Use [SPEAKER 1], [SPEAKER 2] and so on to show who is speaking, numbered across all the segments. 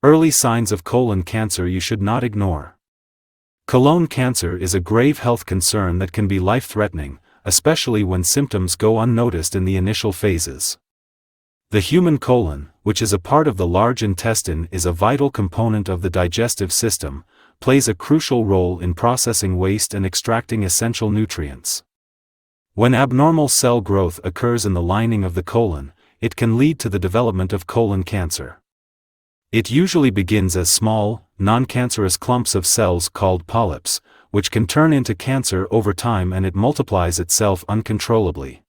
[SPEAKER 1] Early signs of colon cancer you should not ignore. Colon cancer is a grave health concern that can be life-threatening, especially when symptoms go unnoticed in the initial phases. The human colon, which is a part of the large intestine, is a vital component of the digestive system, plays a crucial role in processing waste and extracting essential nutrients. When abnormal cell growth occurs in the lining of the colon, it can lead to the development of colon cancer. It usually begins as small, noncancerous clumps of cells called polyps, which can turn into cancer over time, and it multiplies itself uncontrollably.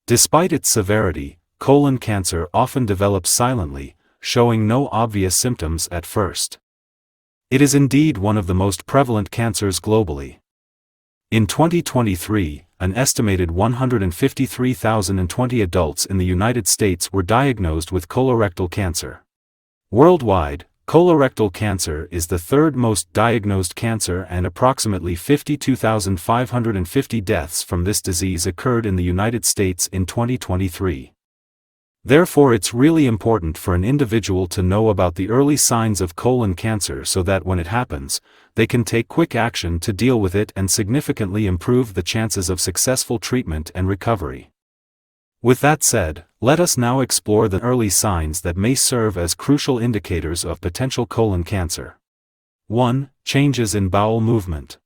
[SPEAKER 1] Despite its severity, colon cancer often develops silently, showing no obvious symptoms at first. It is indeed one of the most prevalent cancers globally. In 2023, an estimated 153,020 adults in the United States were diagnosed with colorectal cancer. Worldwide, colorectal cancer is the third most diagnosed cancer, and approximately 52,550 deaths from this disease occurred in the United States in 2023. Therefore, it's really important for an individual to know about the early signs of colon cancer so that when it happens, they can take quick action to deal with it and significantly improve the chances of successful treatment and recovery. With that said, let us now explore the early signs that may serve as crucial indicators of potential colon cancer. 1. Changes in bowel movement.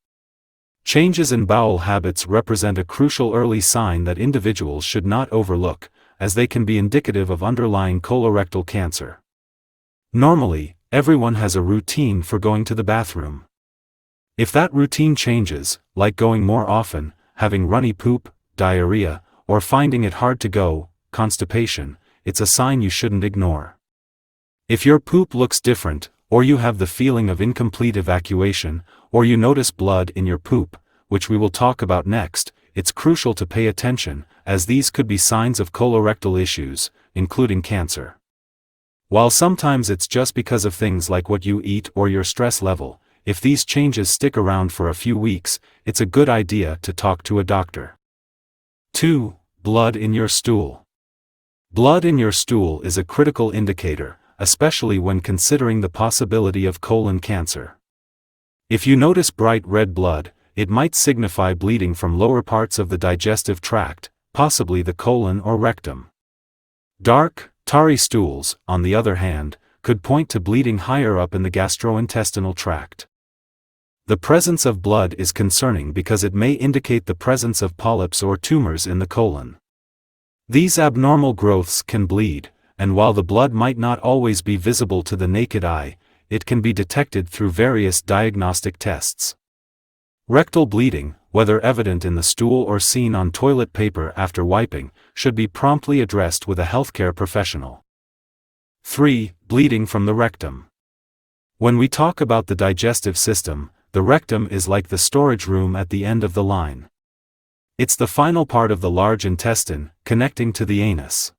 [SPEAKER 1] Changes in bowel habits represent a crucial early sign that individuals should not overlook, as they can be indicative of underlying colorectal cancer. Normally, everyone has a routine for going to the bathroom. If that routine changes, like going more often, having runny poop, diarrhea, or finding it hard to go, constipation, it's a sign you shouldn't ignore. If your poop looks different, or you have the feeling of incomplete evacuation, or you notice blood in your poop, which we will talk about next, it's crucial to pay attention, as these could be signs of colorectal issues, including cancer. While sometimes it's just because of things like what you eat or your stress level, if these changes stick around for a few weeks, it's a good idea to talk to a doctor. 2. Blood in your stool. Blood in your stool is a critical indicator, especially when considering the possibility of colon cancer. If you notice bright red blood, it might signify bleeding from lower parts of the digestive tract, possibly the colon or rectum. Dark, tarry stools, on the other hand, could point to bleeding higher up in the gastrointestinal tract. The presence of blood is concerning because it may indicate the presence of polyps or tumors in the colon. These abnormal growths can bleed, and while the blood might not always be visible to the naked eye, it can be detected through various diagnostic tests. Rectal bleeding, whether evident in the stool or seen on toilet paper after wiping, should be promptly addressed with a healthcare professional. 3. Bleeding from the rectum. When we talk about the digestive system, the rectum is like the storage room at the end of the line. It's the final part of the large intestine, connecting to the anus.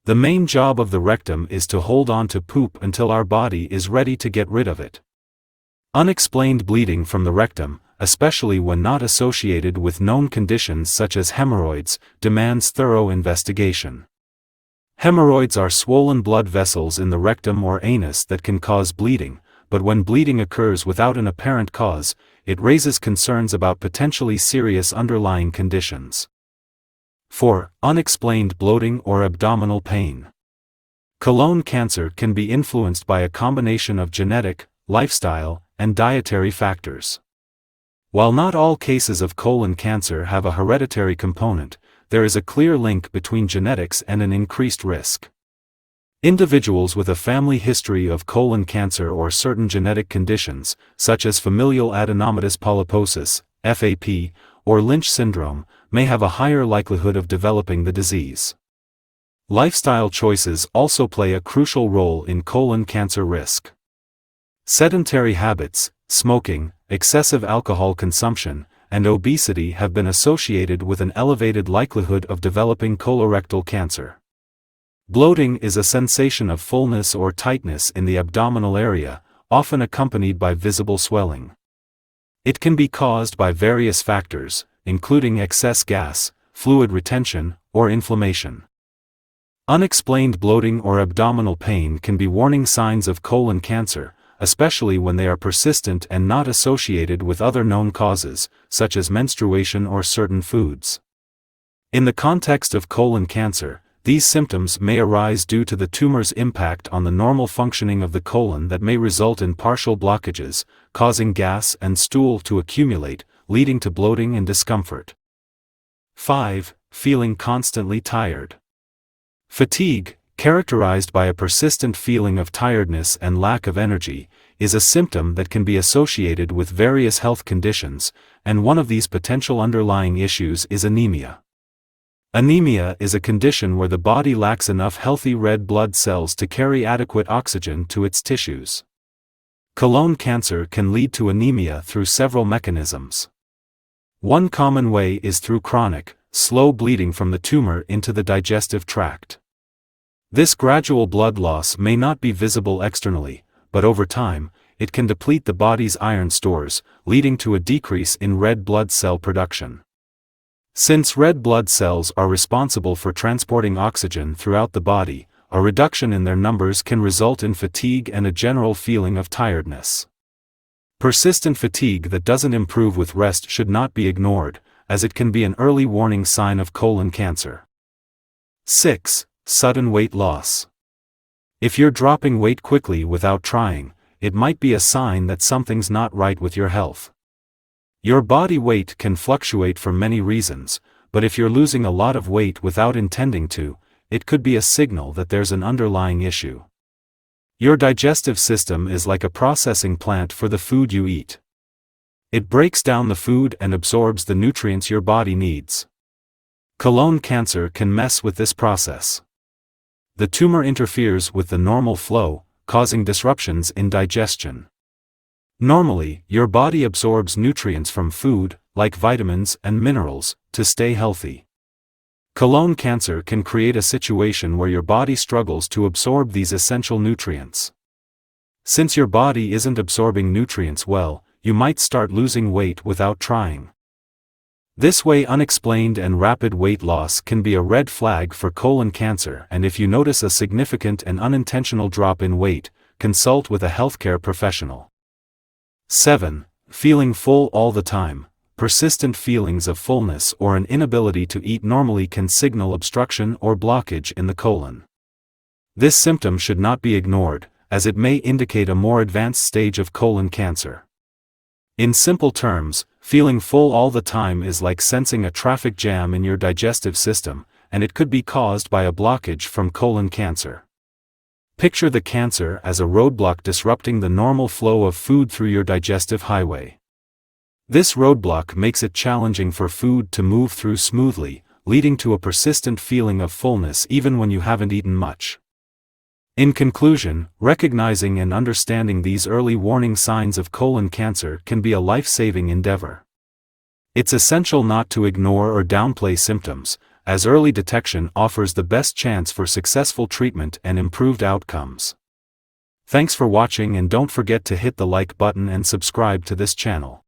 [SPEAKER 1] The main job of the rectum is to hold on to poop until our body is ready to get rid of it. Unexplained bleeding from the rectum, especially when not associated with known conditions such as hemorrhoids, demands thorough investigation. Hemorrhoids are swollen blood vessels in the rectum or anus that can cause bleeding, but when bleeding occurs without an apparent cause, it raises concerns about potentially serious underlying conditions. 4. Unexplained bloating or abdominal pain. Colon cancer can be influenced by a combination of genetic, lifestyle, and dietary factors. While not all cases of colon cancer have a hereditary component, there is a clear link between genetics and an increased risk. Individuals with a family history of colon cancer or certain genetic conditions, such as familial adenomatous polyposis, FAP, or Lynch syndrome, may have a higher likelihood of developing the disease. Lifestyle choices also play a crucial role in colon cancer risk. Sedentary habits, smoking, excessive alcohol consumption, and obesity have been associated with an elevated likelihood of developing colorectal cancer. Bloating is a sensation of fullness or tightness in the abdominal area, often accompanied by visible swelling. It can be caused by various factors, including excess gas, fluid retention, or inflammation. Unexplained bloating or abdominal pain can be warning signs of colon cancer, especially when they are persistent and not associated with other known causes, such as menstruation or certain foods. In the context of colon cancer, these symptoms may arise due to the tumor's impact on the normal functioning of the colon that may result in partial blockages, causing gas and stool to accumulate, leading to bloating and discomfort. 5. Feeling constantly tired. Fatigue, characterized by a persistent feeling of tiredness and lack of energy, is a symptom that can be associated with various health conditions, and one of these potential underlying issues is anemia. Anemia is a condition where the body lacks enough healthy red blood cells to carry adequate oxygen to its tissues. Colon cancer can lead to anemia through several mechanisms. One common way is through chronic, slow bleeding from the tumor into the digestive tract. This gradual blood loss may not be visible externally, but over time, it can deplete the body's iron stores, leading to a decrease in red blood cell production. Since red blood cells are responsible for transporting oxygen throughout the body, a reduction in their numbers can result in fatigue and a general feeling of tiredness. Persistent fatigue that doesn't improve with rest should not be ignored, as it can be an early warning sign of colon cancer. 6. Sudden weight loss. If you're dropping weight quickly without trying, it might be a sign that something's not right with your health. Your body weight can fluctuate for many reasons, but if you're losing a lot of weight without intending to, it could be a signal that there's an underlying issue. Your digestive system is like a processing plant for the food you eat. It breaks down the food and absorbs the nutrients your body needs. Colon cancer can mess with this process. The tumor interferes with the normal flow, causing disruptions in digestion. Normally, your body absorbs nutrients from food, like vitamins and minerals, to stay healthy. Colon cancer can create a situation where your body struggles to absorb these essential nutrients. Since your body isn't absorbing nutrients well, you might start losing weight without trying. This way, unexplained and rapid weight loss can be a red flag for colon cancer, and if you notice a significant and unintentional drop in weight, consult with a healthcare professional. 7. Feeling full all the time. Persistent feelings of fullness or an inability to eat normally can signal obstruction or blockage in the colon. This symptom should not be ignored, as it may indicate a more advanced stage of colon cancer. In simple terms, feeling full all the time is like sensing a traffic jam in your digestive system, and it could be caused by a blockage from colon cancer. Picture the cancer as a roadblock disrupting the normal flow of food through your digestive highway. This roadblock makes it challenging for food to move through smoothly, leading to a persistent feeling of fullness even when you haven't eaten much. In conclusion, recognizing and understanding these early warning signs of colon cancer can be a life-saving endeavor. It's essential not to ignore or downplay symptoms, as early detection offers the best chance for successful treatment and improved outcomes. Thanks for watching, and don't forget to hit the like button and subscribe to this channel.